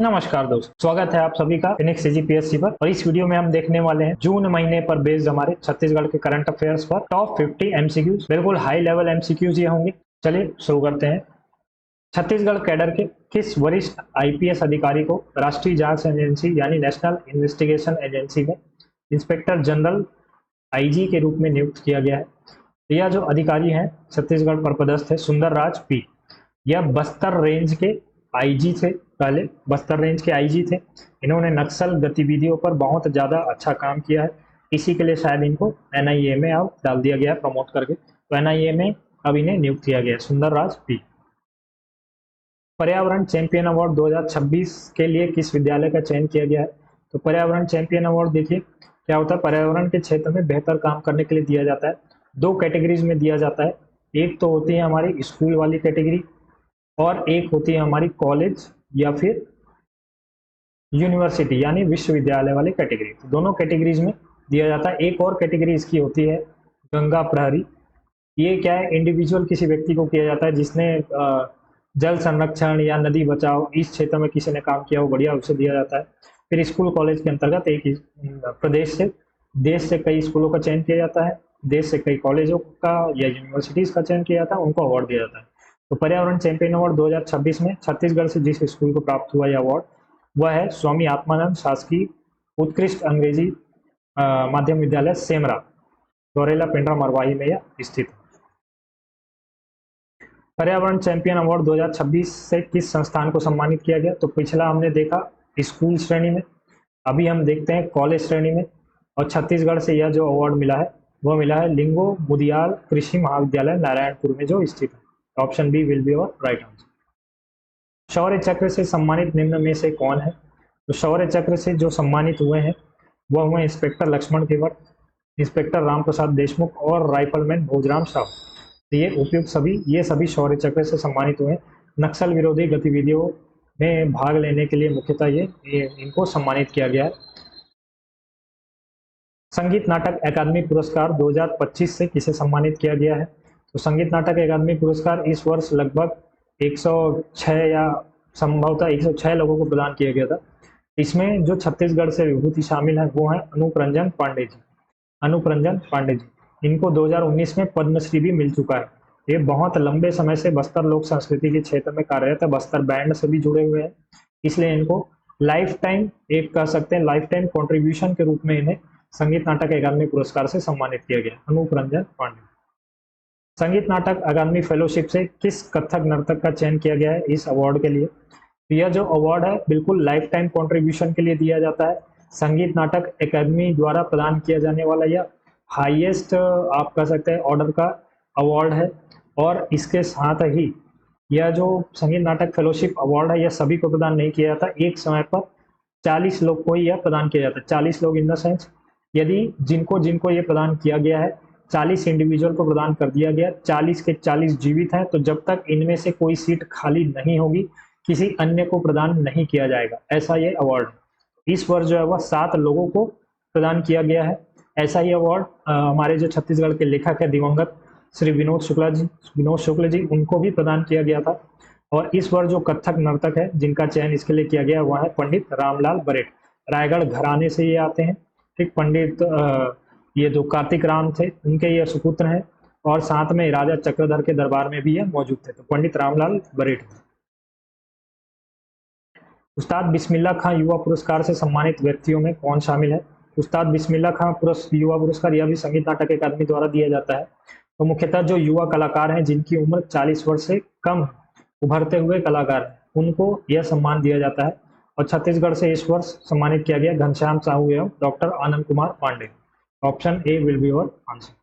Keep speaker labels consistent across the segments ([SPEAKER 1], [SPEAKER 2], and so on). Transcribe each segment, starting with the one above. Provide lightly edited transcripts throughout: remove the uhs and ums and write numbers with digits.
[SPEAKER 1] नमस्कार दोस्त, स्वागत है आप सभी का फिनिक्स सीजीपीएससी पर। और इस वीडियो में हम देखने वाले हैं जून महीने पर बेस्ड हमारे छत्तीसगढ़ के करंट अफेयर्स पर टॉप 50 एमसीक्यूज। बिल्कुल हाई लेवल एमसीक्यूज ये होंगे। चलिए शुरू करते हैं। छत्तीसगढ़ कैडर के किस वरिष्ठ आईपीएस अधिकारी को राष्ट्रीय जांच एजेंसी यानी नेशनल इन्वेस्टिगेशन एजेंसी में इंस्पेक्टर जनरल आईजी के रूप में नियुक्त किया गया है? यह जो अधिकारी हैं छत्तीसगढ़ पर पदस्थ है सुंदर राज पी। यह बस्तर रेंज के आईजी थे, पहले बस्तर रेंज के आईजी थे। इन्होंने नक्सल गतिविधियों पर बहुत ज़्यादा अच्छा काम किया है, इसी के लिए शायद इनको एनआईए में अब डाल दिया गया प्रमोट करके। तो एनआईए में अब इन्हें नियुक्त किया गया सुंदर राज पी। पर्यावरण चैंपियन अवार्ड 2026 के लिए किस विद्यालय का चयन किया गया है? तो पर्यावरण चैंपियन अवार्ड देखिए क्या होता है, पर्यावरण के क्षेत्र में बेहतर काम करने के लिए दिया जाता है। दो कैटेगरीज में दिया जाता है, एक तो होती है हमारी स्कूल वाली कैटेगरी और एक होती है हमारी कॉलेज या फिर यूनिवर्सिटी यानी विश्वविद्यालय वाली कैटेगरी। तो दोनों कैटेगरीज में दिया जाता है। एक और कैटेगरी इसकी होती है गंगा प्रहरी। ये क्या है, इंडिविजुअल किसी व्यक्ति को किया जाता है जिसने जल संरक्षण या नदी बचाओ इस क्षेत्र में किसी ने काम किया हो, बढ़िया, उसे दिया जाता है। फिर स्कूल कॉलेज के अंतर्गत एक प्रदेश से देश से कई स्कूलों का चयन किया जाता है, देश से कई कॉलेजों का या यूनिवर्सिटीज का चयन किया जाता है, उनको अवार्ड दिया जाता है। तो पर्यावरण चैंपियन अवार्ड 2026 में छत्तीसगढ़ से जिस स्कूल को प्राप्त हुआ यह अवार्ड वह है स्वामी आत्मानंद शासकीय उत्कृष्ट अंग्रेजी माध्यम विद्यालय सेमरा, गौरेला पेंड्रा मरवाही में यह स्थित है। पर्यावरण चैंपियन अवार्ड 2026 से किस संस्थान को सम्मानित किया गया? तो पिछला हमने देखा स्कूल श्रेणी में, अभी हम देखते हैं कॉलेज श्रेणी में। और छत्तीसगढ़ से यह जो अवार्ड मिला है वह मिला है लिंगो मुदियाल कृषि महाविद्यालय नारायणपुर में जो स्थित है। ऑप्शन बी विल बी और राइट आंसर। शौर्य चक्र से सम्मानित निम्न में से कौन है? तो शौर्य चक्र से जो सम्मानित हुए हैं वह हुए इंस्पेक्टर लक्ष्मण केवट, इंस्पेक्टर रामप्रसाद देशमुख और राइफलमैन भोजराम साहू। तो ये सभी शौर्य चक्र से सम्मानित हुए। नक्सल विरोधी गतिविधियों में भाग लेने के लिए मुख्यतः ये इनको सम्मानित किया गया है। संगीत नाटक अकादमी पुरस्कार 2025 से किसे सम्मानित किया गया है? तो संगीत नाटक अकादमी पुरस्कार इस वर्ष लगभग 106 या संभवतः 106 लोगों को प्रदान किया गया था। इसमें जो छत्तीसगढ़ से विभूति शामिल है वो है अनूप रंजन पांडे जी। इनको 2019 में पद्मश्री भी मिल चुका है। ये बहुत लंबे समय से बस्तर लोक संस्कृति के क्षेत्र में कार्यरत है, बस्तर बैंड से भी जुड़े हुए हैं, इसलिए इनको लाइफ टाइम एक कह सकते हैं लाइफ टाइम कॉन्ट्रीब्यूशन के रूप में इन्हें संगीत नाटक अकादमी पुरस्कार से सम्मानित किया गया। अनूप रंजन पांडे। संगीत नाटक अकादमी फेलोशिप से किस कथक नर्तक का चयन किया गया है इस अवार्ड के लिए? यह जो अवार्ड है बिल्कुल लाइफ टाइम कॉन्ट्रीब्यूशन के लिए दिया जाता है। संगीत नाटक अकादमी द्वारा प्रदान किया जाने वाला यह हाईएस्ट आप कह सकते हैं ऑर्डर का अवार्ड है। और इसके साथ ही यह जो संगीत नाटक फेलोशिप अवार्ड है यह सभी को प्रदान नहीं किया जाता, एक समय पर 40 लोग को यह प्रदान किया जाता है। 40 लोग इन द सेंस यदि जिनको ये प्रदान किया गया है 40 इंडिविजुअल को प्रदान कर दिया गया, 40 के 40 जीवित हैं, तो जब तक इनमें से कोई सीट खाली नहीं होगी किसी अन्य को प्रदान नहीं किया जाएगा, ऐसा ये अवार्ड है। इस वर्ष जो है वह 7 लोगों को प्रदान किया गया है। ऐसा ही अवार्ड हमारे जो छत्तीसगढ़ के लेखक है दिवंगत श्री विनोद शुक्ल जी उनको भी प्रदान किया गया था। और इस वर्ष जो कथक नर्तक है जिनका चयन इसके लिए किया गया वह है पंडित रामलाल बरेट। रायगढ़ घराने से ये आते हैं, ठीक। पंडित ये जो कार्तिक राम थे उनके ये सुपुत्र हैं और साथ में राजा चक्रधर के दरबार में भी ये मौजूद थे। तो पंडित रामलाल बरेट। उस्ताद बिस्मिल्लाह खां युवा पुरस्कार से सम्मानित व्यक्तियों में कौन शामिल है? उस्ताद बिस्मिल्लाह खां युवा पुरस्कार यह भी संगीत नाटक अकादमी द्वारा दिया जाता है। तो मुख्यतः जो युवा कलाकार हैं जिनकी उम्र 40 वर्ष से कम है, उभरते हुए कलाकार हैं, उनको यह सम्मान दिया जाता है। और छत्तीसगढ़ से इस वर्ष सम्मानित किया गया घनश्याम साहू एवं doctor Anand Kumar Pandey. Option A will be your answer.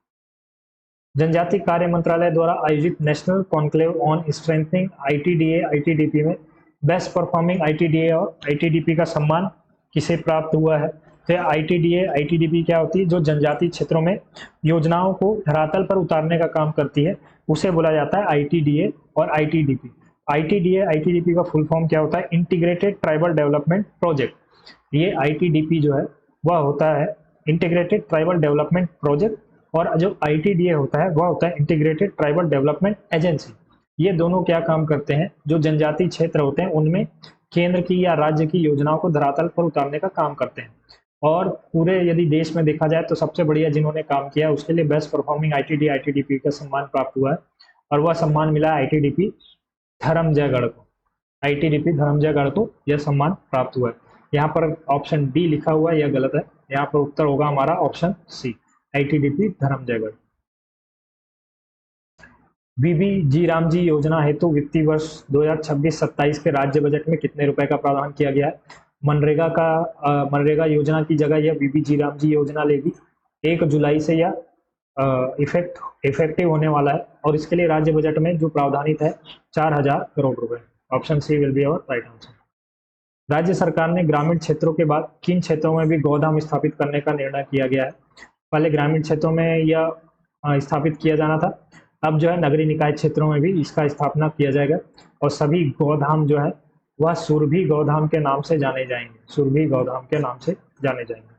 [SPEAKER 1] जनजाति कार्य मंत्रालय द्वारा आयोजित national conclave on strengthening ITDA ITDP में बेस्ट परफॉर्मिंग आईटीडीए और आईटीडीपी का सम्मान किसे प्राप्त हुआ है? तो आईटीडीए आईटीडीपी क्या होती है, जो जनजाति क्षेत्रों में योजनाओं को धरातल पर उतारने का काम करती है उसे बोला जाता है आईटीडीए और आईटीडीपी। आईटीडीए आईटीडीपी का फुल फॉर्म क्या होता है? Integrated tribal development project. ये आईटीडीपी जो है वह होता है इंटीग्रेटेड ट्राइबल डेवलपमेंट प्रोजेक्ट, और जो आईटीडीए होता है वह होता है इंटीग्रेटेड ट्राइबल डेवलपमेंट एजेंसी। ये दोनों क्या काम करते हैं, जो जनजाति क्षेत्र होते हैं उनमें केंद्र की या राज्य की योजनाओं को धरातल पर उतारने का काम करते हैं। और पूरे यदि देश में देखा जाए तो सबसे बढ़िया जिन्होंने काम किया उसके लिए बेस्ट परफॉर्मिंग आईटीडीपी का सम्मान प्राप्त हुआ है, और वह सम्मान मिला आईटीडीपी धर्मजयगढ़ को। आईटीडीपी धर्मजयगढ़ को यह सम्मान प्राप्त हुआ है। यहाँ पर ऑप्शन डी लिखा हुआ है, यह गलत है। यहाँ पर उत्तर होगा हमारा ऑप्शन सी, आईटीडीपी धर्मजयगढ़। बीबीजी रामजी योजना हेतु वित्तीय वर्ष 2026-27 के राज्य बजट में कितने रुपए का प्रावधान किया गया है? मनरेगा योजना की जगह यह बीबीजी रामजी योजना लेगी। 1 जुलाई से यह इफेक्टिव होने वाला है, और इसके लिए राज्य बजट में जो प्रावधानित है 4000 करोड़ रुपए। Option C will be our right answer. राज्य सरकार ने ग्रामीण क्षेत्रों के बाद किन क्षेत्रों में भी गौधाम स्थापित करने का निर्णय किया गया है? पहले ग्रामीण क्षेत्रों में यह स्थापित किया जाना था, अब जो है नगरीय निकाय क्षेत्रों में भी इसका स्थापना किया जाएगा, और सभी गौधाम जो है वह सुरभि गौधाम के नाम से जाने जाएंगे, सुरभि गौधाम के नाम से जाने जाएंगे।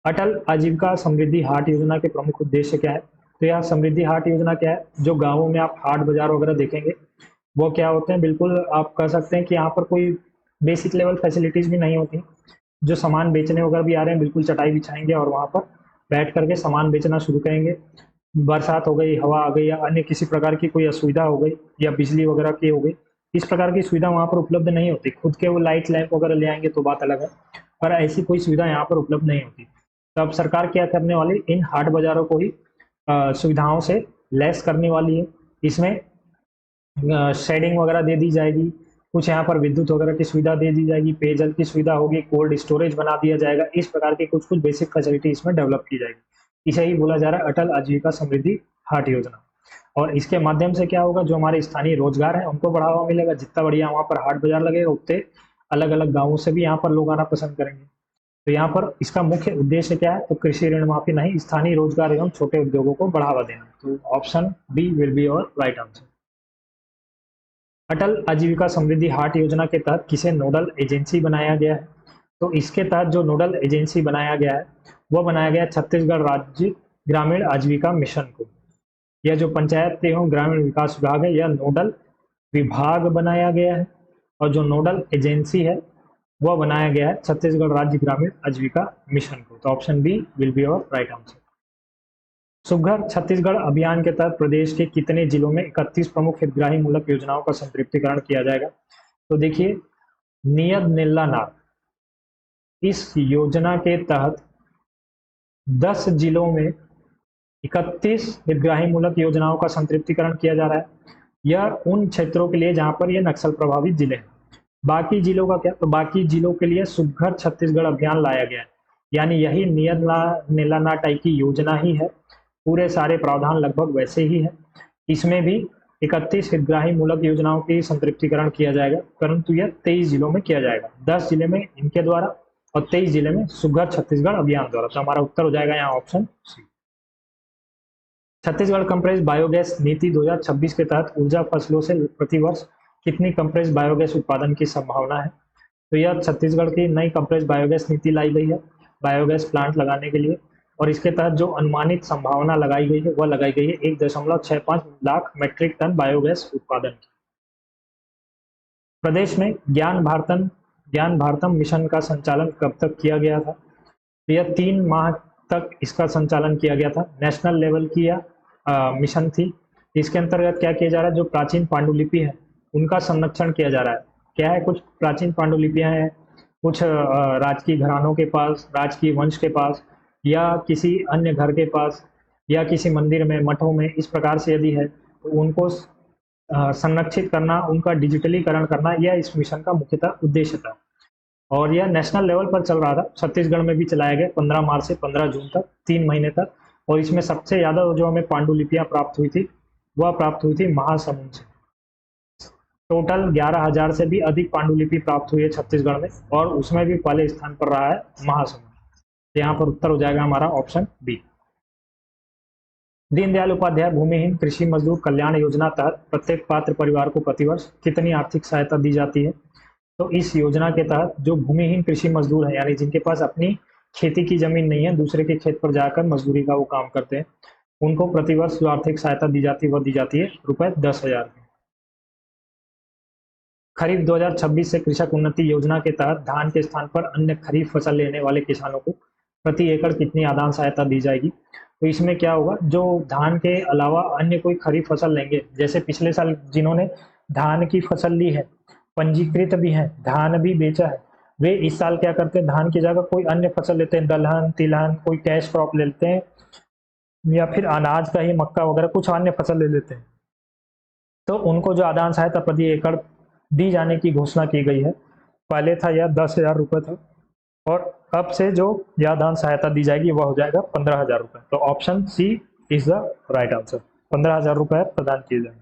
[SPEAKER 1] अटल आजीविका समृद्धि हाट योजना के प्रमुख उद्देश्य क्या है? तो यह समृद्धि हाट योजना क्या है? जो गाँवों में आप हाट बाजार वगैरह देखेंगे वो क्या होते हैं, बिल्कुल आप कह सकते हैं कि यहाँ पर कोई बेसिक लेवल फैसिलिटीज भी नहीं होती। जो सामान बेचने वगैरह भी आ रहे हैं बिल्कुल चटाई बिछाएंगे और वहाँ पर बैठ करके सामान बेचना शुरू करेंगे। बरसात हो गई, हवा आ गई, या अन्य किसी प्रकार की कोई असुविधा हो गई, या बिजली वगैरह की हो गई, इस प्रकार की सुविधा वहाँ पर उपलब्ध नहीं होती। खुद के वो लाइट लैंप वगैरह ले आएंगे तो बात अलग है, पर ऐसी कोई सुविधा यहाँ पर उपलब्ध नहीं होती। तो अब सरकार क्या करने वाली, इन हाट बाजारों को ही सुविधाओं से लैस करने वाली है। इसमें शेडिंग वगैरह दे दी जाएगी, कुछ यहाँ पर विद्युत वगैरह की सुविधा दे दी जाएगी, पेयजल की सुविधा होगी, कोल्ड स्टोरेज बना दिया जाएगा। इस प्रकार की कुछ कुछ बेसिक फैसिलिटी इसमें डेवलप की जाएगी। इसे ही बोला जा रहा है अटल आजीविका समृद्धि हाट योजना। और इसके माध्यम से क्या होगा, जो हमारे स्थानीय रोजगार है उनको बढ़ावा मिलेगा। जितना बढ़िया वहाँ पर हाट बाजार लगेगा उतने अलग अलग गाँवों से भी यहाँ पर लोग आना पसंद करेंगे। तो यहाँ पर इसका मुख्य उद्देश्य क्या है, तो कृषि ऋण माफी नहीं, स्थानीय रोजगार एवं छोटे उद्योगों को बढ़ावा देना। तो ऑप्शन बी विल बी और राइट आंसर। अटल आजीविका समृद्धि हाट योजना के तहत किसे नोडल एजेंसी बनाया गया है? तो इसके तहत जो नोडल एजेंसी बनाया गया है वह बनाया गया छत्तीसगढ़ राज्य ग्रामीण आजीविका मिशन को। यह जो पंचायत एवं ग्रामीण विकास विभाग है यह नोडल विभाग बनाया गया है, और जो नोडल एजेंसी है वह बनाया गया है छत्तीसगढ़ राज्य ग्रामीण आजीविका मिशन को। तो ऑप्शन बी विल बी और राइट आंसर। सुघर छत्तीसगढ़ अभियान के तहत प्रदेश के कितने जिलों में 31 प्रमुख हितग्राही मूलक योजनाओं का संतृप्तिकरण किया जाएगा? तो देखिए, नियत नीलानार इस योजना के तहत 10 जिलों में 31 हितग्राही मूलक योजनाओं का संतृप्तिकरण किया जा रहा है। यह उन क्षेत्रों के लिए जहां पर यह नक्सल प्रभावित जिले हैं। बाकी जिलों का क्या, तो बाकी जिलों के लिए सुघर छत्तीसगढ़ अभियान लाया गया है, यानी यही नियत नीलानार टाइप की योजना ही है। पूरे सारे प्रावधान लगभग वैसे ही है। इसमें भी 31 हितग्राही मूलक योजनाओं की संतृप्तिकरण किया जाएगा, परंतु यह 23 जिलों में किया जाएगा। 10 जिले में इनके द्वारा और 23 जिले में सुघर छत्तीसगढ़ अभियान द्वारा। तो हमारा उत्तर हो जाएगा यहाँ option C. Chhattisgarh compress biogas नीति 2026 के तहत ऊर्जा फसलों से प्रतिवर्ष कितनी कंप्रेस बायोगैस उत्पादन की संभावना है? तो यह छत्तीसगढ़ की नई कंप्रेस बायोगैस नीति लाई गई है बायोगैस प्लांट लगाने के लिए, और इसके तहत जो अनुमानित संभावना लगाई गई है वह लगाई गई है 1.65 लाख मीट्रिक टन बायोगैस उत्पादन की। प्रदेश में ज्ञान भारतम मिशन का संचालन कब तक किया गया था? तो यह 3 माह तक इसका संचालन किया गया था। नेशनल लेवल की यह मिशन थी। इसके अंतर्गत क्या किया जा रहा है, जो प्राचीन पांडुलिपि है उनका संरक्षण किया जा रहा है। क्या है, कुछ प्राचीन पांडुलिपियां हैं, कुछ राजकीय घरानों के पास, राजकीय वंश के पास, या किसी अन्य घर के पास, या किसी मंदिर में, मठों में, इस प्रकार से यदि है तो उनको संरक्षित करना, उनका डिजिटलीकरण करना, यह इस मिशन का मुख्यतः उद्देश्य था। और यह नेशनल लेवल पर चल रहा था। छत्तीसगढ़ में भी चलाया गया 15 मार्च से 15 जून तक, 3 महीने तक। और इसमें सबसे ज़्यादा जो हमें पांडुलिपियां प्राप्त हुई थी वह प्राप्त हुई थी महासमुंद से। टोटल 11,000 से भी अधिक पांडुलिपि प्राप्त हुई है छत्तीसगढ़ में, और उसमें भी पहले स्थान पर रहा है महासमुंद। यहाँ पर उत्तर हो जाएगा हमारा ऑप्शन बी। दीनदयाल उपाध्याय भूमिहीन कृषि मजदूर कल्याण योजना तहत प्रत्येक पात्र परिवार को प्रतिवर्ष कितनी आर्थिक सहायता दी जाती है? तो इस योजना के तहत जो भूमिहीन कृषि मजदूर है, यानी जिनके पास अपनी खेती की जमीन नहीं है, दूसरे के खेत पर जाकर मजदूरी का वो काम करते हैं, उनको प्रतिवर्ष जो आर्थिक सहायता दी जाती है वह दी जाती है रुपए 10,000 की। खरीफ 2026 से कृषक उन्नति योजना के तहत धान के स्थान पर अन्य खरीफ फसल लेने वाले किसानों को प्रति एकड़ कितनी आदान सहायता दी जाएगी। तो इसमें क्या होगा, जो धान के अलावा अन्य कोई खरीफ फसल लेंगे, जैसे पिछले साल जिन्होंने धान की फसल ली है, पंजीकृत भी है, धान भी बेचा है, वे इस साल क्या करते हैं, धान की जगह कोई अन्य फसल लेते हैं, दलहन, तिलहन, कोई कैश क्रॉप ले लेते हैं, या फिर अनाज का ही मक्का वगैरह कुछ अन्य फसल ले लेते हैं। तो उनको जो आदान सहायता प्रति एकड़ दी जाने की घोषणा की गई है, पहले था यह 10,000 रुपये था, और अब से जो यह आदान सहायता दी जाएगी वह हो जाएगा 15,000 रुपये। तो option C is the right answer, 15,000 रुपये प्रदान किए जाएंगे।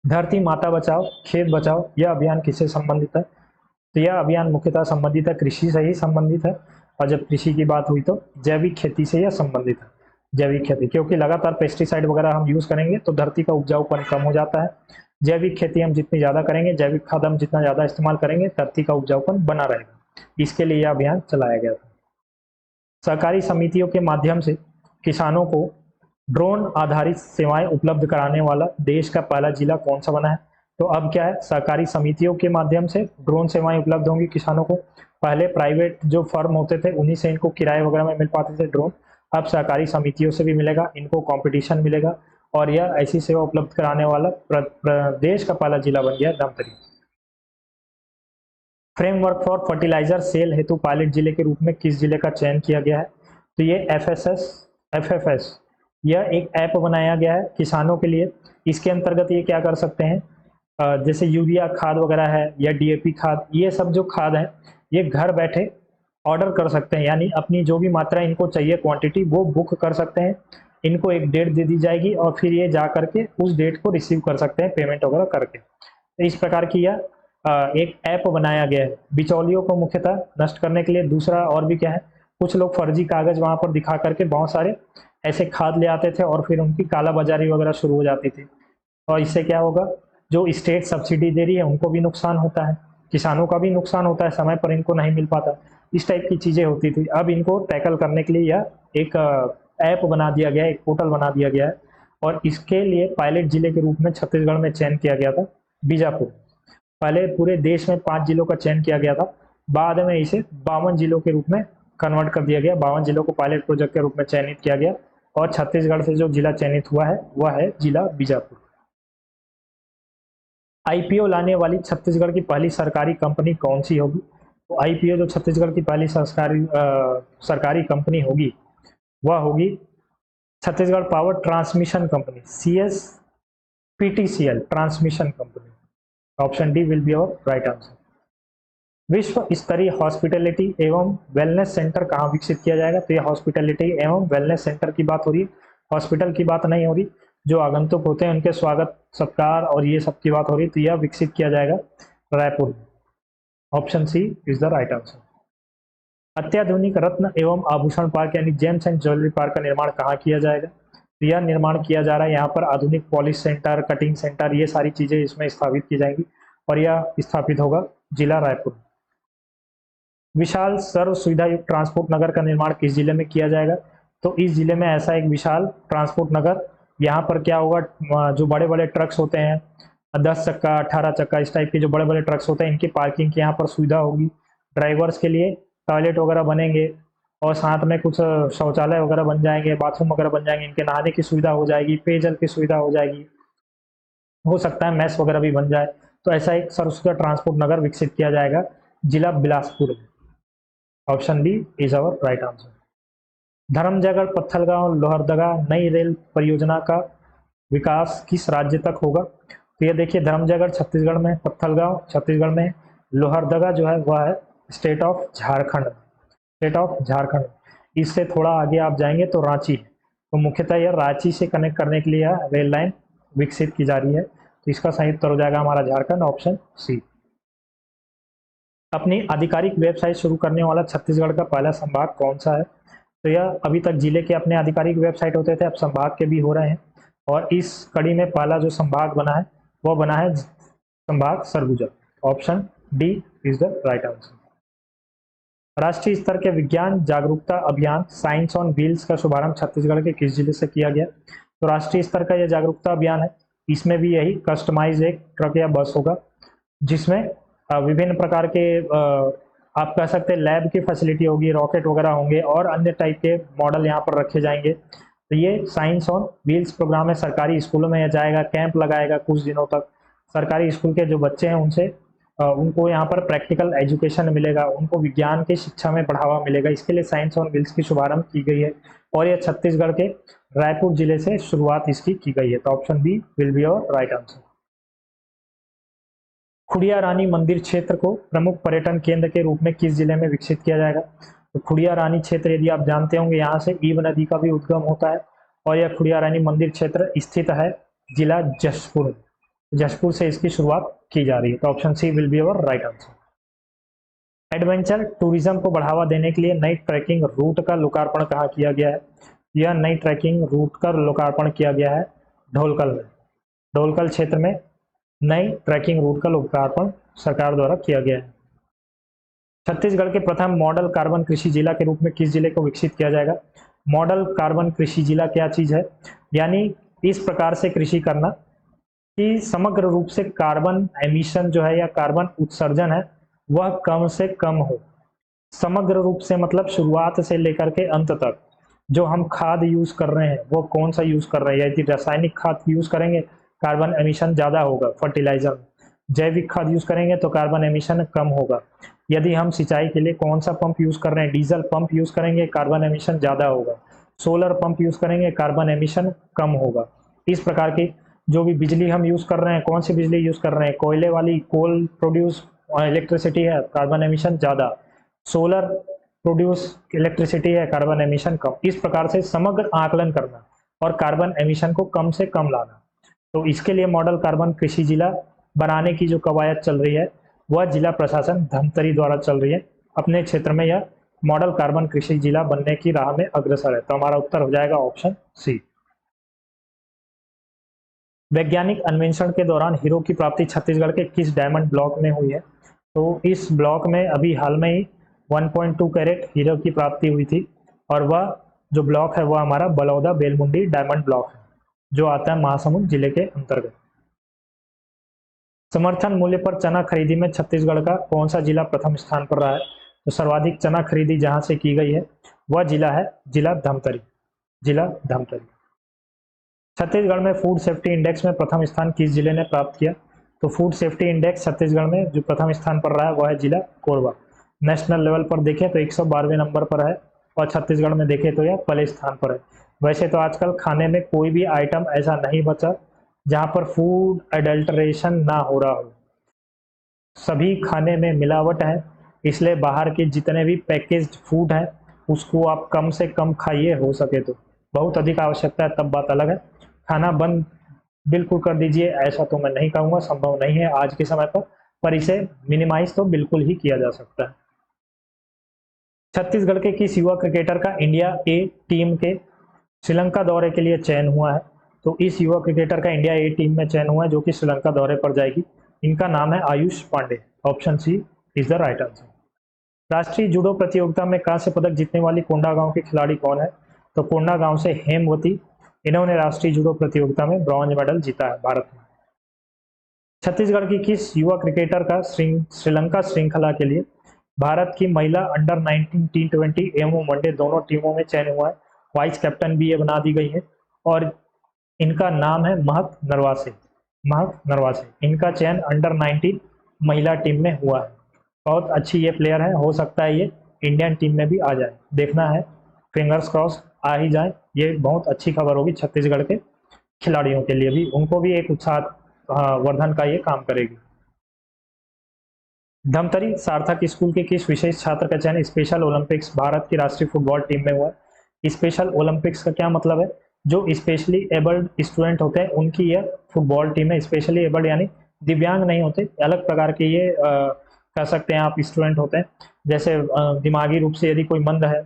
[SPEAKER 1] धरती माता बचाओ खेत बचाओ, यह अभियान किससे संबंधित है। तो यह अभियान मुख्यतः संबंधित है कृषि से ही संबंधित है, और जब कृषि की बात हुई तो जैविक खेती से यह संबंधित है। जैविक खेती, क्योंकि लगातार पेस्टिसाइड वगैरह हम यूज करेंगे तो धरती का उपजाऊपन कम हो जाता है। जैविक खेती हम जितनी ज़्यादा करेंगे, जैविक खाद हम जितना ज़्यादा इस्तेमाल करेंगे, धरती का उपजाऊपन बना रहेगा। इसके लिए यह अभियान चलाया गया था। सहकारी समितियों के माध्यम से किसानों को ड्रोन आधारित सेवाएं उपलब्ध कराने वाला देश का पहला जिला कौन सा बना है। तो अब क्या है, सहकारी समितियों के माध्यम से ड्रोन सेवाएं उपलब्ध होंगी किसानों को। पहले प्राइवेट जो फर्म होते थे उन्हीं से इनको किराए वगैरह में मिल पाते थे ड्रोन, अब सहकारी समितियों से भी मिलेगा, इनको कंपटीशन मिलेगा, और यह ऐसी सेवा उपलब्ध कराने वाला प्रदेश का पहला जिला बन गया Dhamtari. Framework for fertiliser sale हेतु पायलट जिले के रूप में किस जिले का चयन किया गया है। तो ये FFS यह एक ऐप बनाया गया है किसानों के लिए। इसके अंतर्गत ये क्या कर सकते हैं, जैसे यूरिया खाद वगैरह है या DAP खाद, ये सब जो खाद है ये घर बैठे ऑर्डर कर सकते हैं, यानी अपनी जो भी मात्रा इनको चाहिए क्वांटिटी वो बुक कर सकते हैं, इनको एक डेट दे दी जाएगी और फिर ये जा करके उस डेट को रिसीव कर सकते हैं पेमेंट वगैरह करके। तो इस प्रकार की यह एक ऐप बनाया गया है बिचौलियों को मुख्यतः नष्ट करने के लिए। दूसरा और भी क्या है, कुछ लोग फर्जी कागज वहाँ पर दिखा करके बहुत सारे ऐसे खाद ले आते थे और फिर उनकी कालाबाजारी वगैरह शुरू हो जाती थी, और इससे क्या होगा, जो स्टेट सब्सिडी दे रही है उनको भी नुकसान होता है, किसानों का भी नुकसान होता है, समय पर इनको नहीं मिल पाता, इस टाइप की चीज़ें होती थी। अब इनको टैकल करने के लिए यह एक ऐप बना दिया गया है, एक पोर्टल बना दिया गया है, और इसके लिए पायलट जिले के रूप में छत्तीसगढ़ में चयन किया गया था बीजापुर। पहले पूरे देश में 5 जिलों का चयन किया गया था, बाद में इसे 52 जिलों के रूप में कन्वर्ट कर दिया गया। 52 जिलों को पायलट प्रोजेक्ट के रूप में चयनित किया गया, और छत्तीसगढ़ से जो जिला चयनित हुआ है वह है जिला बीजापुर। IPO लाने वाली छत्तीसगढ़ की पहली सरकारी कंपनी कौन सी होगी। तो IPO जो छत्तीसगढ़ की पहली सरकारी कंपनी होगी वह होगी Chhattisgarh power transmission company, CSPTCL transmission company. Option D will be our right answer. विश्व स्तरीय हॉस्पिटैलिटी एवं वेलनेस सेंटर कहाँ विकसित किया जाएगा। तो ये हॉस्पिटैलिटी एवं वेलनेस सेंटर की बात हो रही है, हॉस्पिटल की बात नहीं हो रही। जो आगंतुक होते हैं उनके स्वागत सत्कार और ये सब की बात हो रही है, तो यह विकसित किया जाएगा रायपुर में। Option C is the right answer. अत्याधुनिक रत्न एवं आभूषण पार्क यानी जेम्स एंड ज्वेलरी पार्क का निर्माण कहाँ किया जाएगा। तो यह निर्माण किया जा रहा है यहाँ पर आधुनिक पॉलिश सेंटर, कटिंग सेंटर, ये सारी चीजें इसमें स्थापित की जाएंगी, और यह स्थापित होगा जिला रायपुर। विशाल सर्व सुविधा युक्त ट्रांसपोर्ट नगर का निर्माण किस जिले में किया जाएगा। तो इस जिले में ऐसा एक विशाल ट्रांसपोर्ट नगर, यहाँ पर क्या होगा, जो बड़े बड़े ट्रक्स होते हैं 10 चक्का 18 चक्का इस टाइप के जो बड़े बड़े ट्रक्स होते हैं, इनकी पार्किंग की यहाँ पर सुविधा होगी। ड्राइवर्स के लिए टॉयलेट वगैरह बनेंगे, और साथ में कुछ शौचालय वगैरह बन जाएंगे, बाथरूम वगैरह बन जाएंगे, इनके नहाने की सुविधा हो जाएगी, पेयजल की सुविधा हो जाएगी, हो सकता है मैस वगैरह भी बन जाए। तो ऐसा एक सर्वसुधा ट्रांसपोर्ट नगर विकसित किया जाएगा जिला बिलासपुर में। Option D is our right answer. Dharamjaigarh Pathalgaon Lohardaga नई रेल परियोजना का विकास किस राज्य तक होगा। तो ये देखिए, धर्मजयगढ़ छत्तीसगढ़ में, पत्थलगांव छत्तीसगढ़ में, लोहरदगा जो है वह है state of Jharkhand, state of Jharkhand. इससे थोड़ा आगे आप जाएंगे तो रांची है, तो मुख्यतः यह रांची से कनेक्ट करने के लिए रेल लाइन विकसित की जा रही है, तो इसका सही उत्तर हो जाएगा हमारा झारखंड, ऑप्शन सी। अपनी आधिकारिक वेबसाइट शुरू करने वाला छत्तीसगढ़ का पहला संभाग कौन सा है। तो यह अभी तक जिले के अपने आधिकारिक वेबसाइट होते थे, अब संभाग के भी हो रहे हैं, और इस कड़ी में पहला जो संभाग बना है वह बना है संभाग Surguja. Option D is the right answer. राष्ट्रीय स्तर के विज्ञान जागरूकता अभियान साइंस ऑन व्हील्स का शुभारंभ छत्तीसगढ़ के किस जिले से किया गया। तो राष्ट्रीय स्तर का यह जागरूकता अभियान है, इसमें भी यही कस्टमाइज एक ट्रक या बस होगा, जिसमें विभिन्न प्रकार के आप कह सकते हैं लैब की फैसिलिटी होगी, रॉकेट वगैरह होंगे और अन्य टाइप के मॉडल यहाँ पर रखे जाएंगे। तो ये साइंस ऑन व्हील्स प्रोग्राम है, सरकारी स्कूलों में यह जाएगा, कैंप लगाएगा कुछ दिनों तक। सरकारी स्कूल के जो बच्चे हैं उनसे उनको यहाँ पर प्रैक्टिकल एजुकेशन मिलेगा, उनको विज्ञान की शिक्षा में बढ़ावा मिलेगा। इसके लिए साइंस ऑन व्हील्स की शुभारंभ की गई है और यह छत्तीसगढ़ के रायपुर जिले से शुरुआत इसकी की गई है। तो option B will be your right answer. Khudiya Rani मंदिर क्षेत्र को प्रमुख पर्यटन केंद्र के रूप में किस जिले में विकसित किया जाएगा? तो खुड़िया रानी क्षेत्र यदि आप जानते होंगे, यहाँ से ईब नदी का भी उद्गम होता है और यह खुड़िया रानी मंदिर क्षेत्र स्थित है जिला जशपुर। जशपुर से इसकी शुरुआत की जा रही है। तो option C will be our right answer. Adventure tourism को बढ़ावा देने के लिए नई ट्रैकिंग रूट का लोकार्पण कहाँ किया गया है? यह नई ट्रैकिंग रूट का लोकार्पण किया गया है ढोलकल में। ढोलकल क्षेत्र में नई ट्रैकिंग रूट का लोकार्पण सरकार द्वारा किया गया है। छत्तीसगढ़ के प्रथम मॉडल कार्बन कृषि जिला के रूप में किस जिले को विकसित किया जाएगा? मॉडल कार्बन कृषि जिला क्या चीज है? यानी इस प्रकार से कृषि करना कि समग्र रूप से कार्बन एमिशन जो है या कार्बन उत्सर्जन है वह कम से कम हो। समग्र रूप से मतलब शुरुआत से लेकर के अंत तक जो हम खाद यूज कर रहे हैं वो कौन सा यूज कर रहे हैं। यदि रासायनिक खाद यूज करेंगे कार्बन एमिशन ज़्यादा होगा, फर्टिलाइजर। जैविक खाद यूज करेंगे तो कार्बन एमिशन कम होगा। यदि हम सिंचाई के लिए कौन सा पंप यूज कर रहे हैं, डीजल पंप यूज करेंगे कार्बन एमिशन ज़्यादा होगा। सोलर पंप यूज करेंगे कार्बन एमिशन कम होगा। इस प्रकार की जो भी बिजली हम यूज कर रहे हैं, कौन सी बिजली यूज कर रहे हैं, कोयले वाली कोल प्रोड्यूस इलेक्ट्रिसिटी है कार्बन एमिशन ज़्यादा, सोलर प्रोड्यूस इलेक्ट्रिसिटी है कार्बन एमिशन कम। इस प्रकार से समग्र आकलन करना और कार्बन एमिशन को कम से कम लाना। तो इसके लिए मॉडल कार्बन कृषि जिला बनाने की जो कवायद चल रही है वह जिला प्रशासन धमतरी द्वारा चल रही है। अपने क्षेत्र में यह मॉडल कार्बन कृषि जिला बनने की राह में अग्रसर है। तो हमारा उत्तर हो जाएगा ऑप्शन सी। वैज्ञानिक अन्वेषण के दौरान हीरो की प्राप्ति छत्तीसगढ़ के किस डायमंड ब्लॉक में हुई है? तो इस ब्लॉक में अभी हाल में ही 1.2 कैरेट हीरो की प्राप्ति हुई थी और वह जो ब्लॉक है वह हमारा बलौदा बेलमुंडी डायमंड ब्लॉक है जो आता है महासमुंद जिले के अंतर्गत। समर्थन मूल्य पर चना खरीदी में छत्तीसगढ़ का कौन सा जिला प्रथम स्थान पर रहा है? तो सर्वाधिक चना खरीदी जहां से की गई है वह जिला है जिला धमतरी। जिला धमतरी। छत्तीसगढ़ में फूड सेफ्टी इंडेक्स में प्रथम स्थान किस जिले ने प्राप्त किया? तो फूड सेफ्टी इंडेक्स छत्तीसगढ़ में जो प्रथम स्थान पर रहा है वह है जिला कोरबा। नेशनल लेवल पर देखें तो 112वें नंबर पर है और छत्तीसगढ़ में देखें तो यह पहले स्थान पर है। वैसे तो आजकल खाने में कोई भी आइटम ऐसा नहीं बचा जहां पर फूड अडल्ट्रेशन ना हो रहा हो। सभी खाने में मिलावट है, इसलिए बाहर के जितने भी पैकेज्ड फूड है उसको आप कम से कम खाइए हो सके तो। बहुत अधिक आवश्यकता है तब बात अलग है। खाना बंद बिल्कुल कर दीजिए ऐसा तो मैं नहीं कहूँगा, संभव नहीं है आज के समय पर इसे मिनिमाइज तो बिल्कुल ही किया जा सकता है। छत्तीसगढ़ के किस युवा क्रिकेटर का इंडिया ए टीम के श्रीलंका दौरे के लिए चयन हुआ है? तो इस युवा क्रिकेटर का इंडिया ए टीम में चयन हुआ है जो कि श्रीलंका दौरे पर जाएगी। इनका नाम है Ayush Pandey. Option C is the right answer. राष्ट्रीय जूडो प्रतियोगिता में कांस्य पदक जीतने वाली कोंडागांव की खिलाड़ी कौन है? तो कोंडागांव से हेमवती, इन्होंने राष्ट्रीय जूडो प्रतियोगिता में ब्रॉन्ज मेडल जीता है भारत में। छत्तीसगढ़ की किस युवा क्रिकेटर का श्रीलंका श्रृंखला के लिए भारत की महिला अंडर 19 T20 एवं वनडे दोनों टीमों में चयन हुआ है? वाइस कैप्टन भी ये बना दी गई है और इनका नाम है महक नरवासे। महक नरवासे, इनका चयन अंडर 19 महिला टीम में हुआ है। बहुत अच्छी ये प्लेयर है, हो सकता है ये इंडियन टीम में भी आ जाए, देखना है, फिंगर्स क्रॉस आ ही जाए। ये बहुत अच्छी खबर होगी छत्तीसगढ़ के खिलाड़ियों के लिए भी, उनको भी एक उत्साह वर्धन का ये काम करेगी। धमतरी सार्थक स्कूल के किस विशेष छात्र का चयन स्पेशल ओलंपिक्स भारत की राष्ट्रीय फुटबॉल टीम में हुआ? स्पेशल ओलंपिक्स का क्या मतलब है? जो स्पेशली एबल्ड स्टूडेंट होते हैं उनकी यह फुटबॉल टीम है। स्पेशली एबल्ड यानी दिव्यांग नहीं होते, अलग प्रकार के ये कह सकते हैं आप स्टूडेंट होते हैं। जैसे दिमागी रूप से यदि कोई मंद है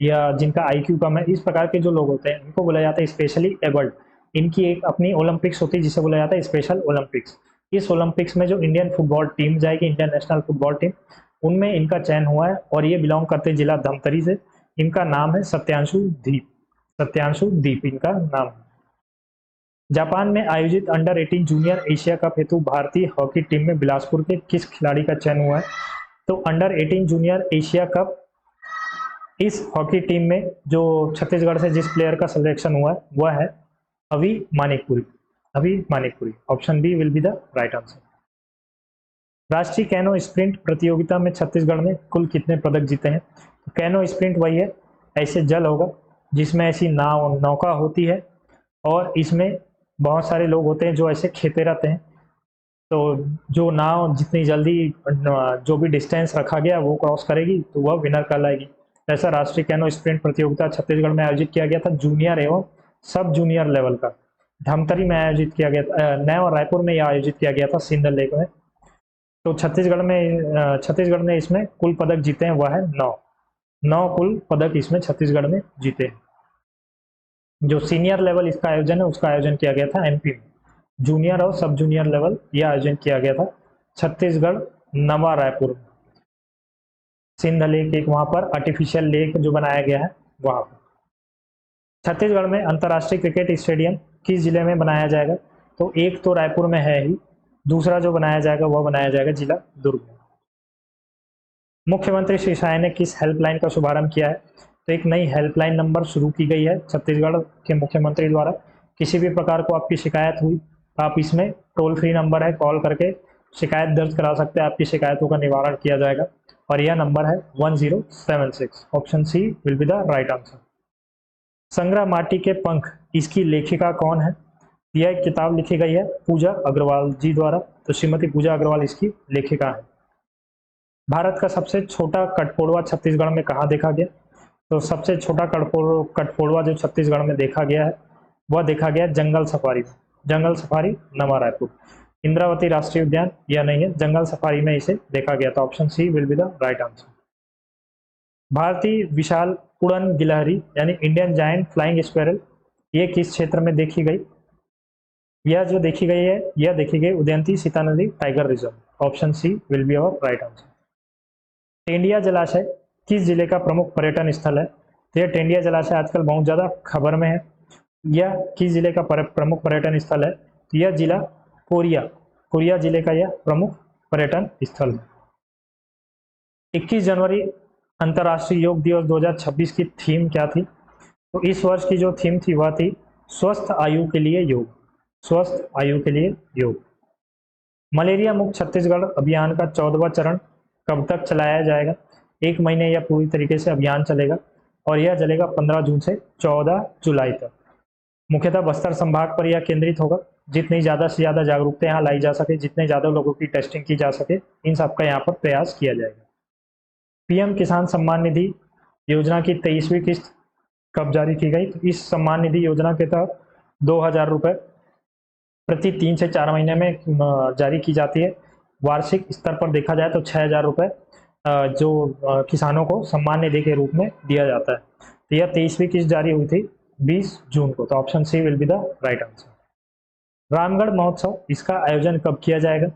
[SPEAKER 1] या जिनका IQ कम है, इस प्रकार के जो लोग होते हैं उनको बोला जाता है स्पेशली एबल्ड। इनकी एक अपनी ओलंपिक्स होती है जिसे बोला जाता है स्पेशल ओलंपिक्स। इस ओलंपिक्स में जो इंडियन फुटबॉल टीम जाएगी, इंडियन नेशनल फुटबॉल टीम, उनमें इनका चयन हुआ है और ये बिलोंग करते हैं जिला धमतरी से। इनका नाम है सत्यांशु दीप। सत्यांशु दीप इनका नाम है। जापान में आयोजित अंडर 18 जूनियर एशिया कप हेतु भारतीय हॉकी टीम में बिलासपुर के किस खिलाड़ी का चयन हुआ है? तो अंडर 18 जूनियर एशिया कप इस हॉकी टीम में जो छत्तीसगढ़ से जिस प्लेयर का सिलेक्शन हुआ है वह है Abhi Manikpuri. Abhi Manikpuri, option B will be the right answer. राष्ट्रीय कैनो स्प्रिंट प्रतियोगिता में छत्तीसगढ़ ने कुल कितने पदक जीते हैं? तो कैनो स्प्रिंट वही है, ऐसे जल होगा जिसमें ऐसी नौका होती है और इसमें बहुत सारे लोग होते हैं जो ऐसे खेते रहते हैं, तो जो नाव जितनी जल्दी जो भी डिस्टेंस रखा गया वो क्रॉस करेगी तो वह विनर कहलाएगी। ऐसा राष्ट्रीय कैनो स्प्रिंट प्रतियोगिता छत्तीसगढ़ में आयोजित किया गया था जूनियर एवं सब जूनियर लेवल का। धमतरी में आयोजित किया गया था, नया और रायपुर में यह आयोजित किया गया था सिंधल लेक में। तो छत्तीसगढ़ ने इसमें कुल पदक जीते हैं वह है 9 कुल पदक इसमें छत्तीसगढ़ ने जीते हैं। जो सीनियर लेवल इसका आयोजन है उसका आयोजन किया गया था एमपी में। जूनियर और सब जूनियर लेवल यह आयोजन किया गया था छत्तीसगढ़ नवा रायपुर में। सिंध लेक एक वहां पर आर्टिफिशियल लेक जो बनाया गया है वहां पर। छत्तीसगढ़ में अंतर्राष्ट्रीय क्रिकेट स्टेडियम किस जिले में बनाया जाएगा? तो एक तो रायपुर में है ही, दूसरा जो बनाया जाएगा वह बनाया जाएगा जिला दुर्ग में। मुख्यमंत्री श्री शाह ने किस हेल्पलाइन का शुभारंभ किया है? तो एक नई हेल्पलाइन नंबर शुरू की गई है छत्तीसगढ़ के मुख्यमंत्री द्वारा। किसी भी प्रकार को आपकी शिकायत हुई आप इसमें टोल फ्री नंबर है, कॉल करके शिकायत दर्ज करा सकते हैं, आपकी शिकायतों का निवारण किया जाएगा और यह नंबर है 1076। Option C will be the right answer. संग्रह माटी के पंख इसकी लेखिका कौन है? यह किताब लिखी गई है पूजा अग्रवाल जी द्वारा, तो श्रीमती पूजा अग्रवाल इसकी लेखिका है। भारत का सबसे छोटा कठफोड़वा छत्तीसगढ़ में कहाँ देखा गया? तो सबसे छोटा कठफोड़वा जो छत्तीसगढ़ में देखा गया है वह देखा गया जंगल सफारी नवा रायपुर। इंद्रावती राष्ट्रीय उद्यान यह नहीं है, जंगल सफारी में इसे देखा गया था। Option C will be the right answer. भारतीय विशाल उड़न गिलहरी यानी इंडियन जायंट फ्लाइंग स्क्वेरल ये किस क्षेत्र में देखी गई? यह जो देखी गई है यह देखी गई उदयंती सीता नदी tiger reserve. Option C will be our right answer. Tendiya जलाशय किस जिले का प्रमुख पर्यटन स्थल है? तो यह टेंडिया जलाशय आजकल बहुत ज़्यादा खबर में है। यह किस जिले का प्रमुख पर्यटन स्थल है? तो यह जिला कोरिया जिले का यह प्रमुख पर्यटन स्थल है। 21 जनवरी अंतर्राष्ट्रीय योग दिवस 2026 की थीम क्या थी? तो इस वर्ष की जो थीम थी वह थी स्वस्थ आयु के लिए योग। स्वस्थ आयु के लिए योग। मलेरिया मुक्त छत्तीसगढ़ अभियान का 14वां चरण कब तक चलाया जाएगा? 1 महीने या पूरी तरीके से अभियान चलेगा और यह चलेगा 15 जून से 14 जुलाई तक। मुख्यतः बस्तर संभाग पर यह केंद्रित होगा। जितनी ज़्यादा से ज़्यादा जागरूकता यहाँ लाई जा सके, जितने ज़्यादा लोगों की टेस्टिंग की जा सके, इन सबका यहाँ पर प्रयास किया जाएगा। पीएम किसान सम्मान निधि योजना की 23वीं किस्त कब जारी की गई? तो इस सम्मान निधि योजना के तहत 2000 रुपये प्रति 3 से 4 महीने में जारी की जाती है। वार्षिक स्तर पर देखा जाए तो 6000 रुपये जो किसानों को सम्मान निधि के रूप में दिया जाता है। तो यह 23वीं किस्त जारी हुई थी 20 जून को। तो option C will be the right answer. Ramgarh महोत्सव इसका आयोजन कब किया जाएगा?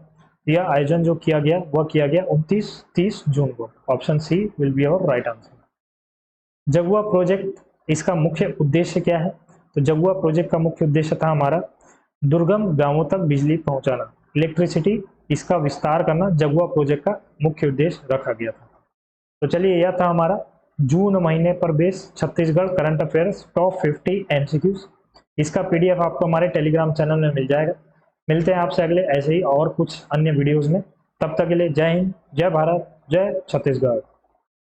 [SPEAKER 1] यह आयोजन जो किया गया वह किया गया 29-30 जून को। Option C will be our right answer. जगुआ प्रोजेक्ट इसका मुख्य उद्देश्य क्या है? तो जगुआ प्रोजेक्ट का मुख्य उद्देश्य था हमारा दुर्गम गांवों तक बिजली पहुंचाना, इलेक्ट्रिसिटी इसका विस्तार करना जगुआ प्रोजेक्ट का मुख्य उद्देश्य रखा गया था। तो चलिए यह था हमारा जून महीने पर base Chhattisgarh current affairs top 50 MCQs. इसका पीडीएफ आपको हमारे टेलीग्राम चैनल में मिल जाएगा। मिलते हैं आपसे अगले ऐसे ही और कुछ अन्य वीडियोस में। तब तक के लिए जय हिंद, जय भारत, जय छत्तीसगढ़।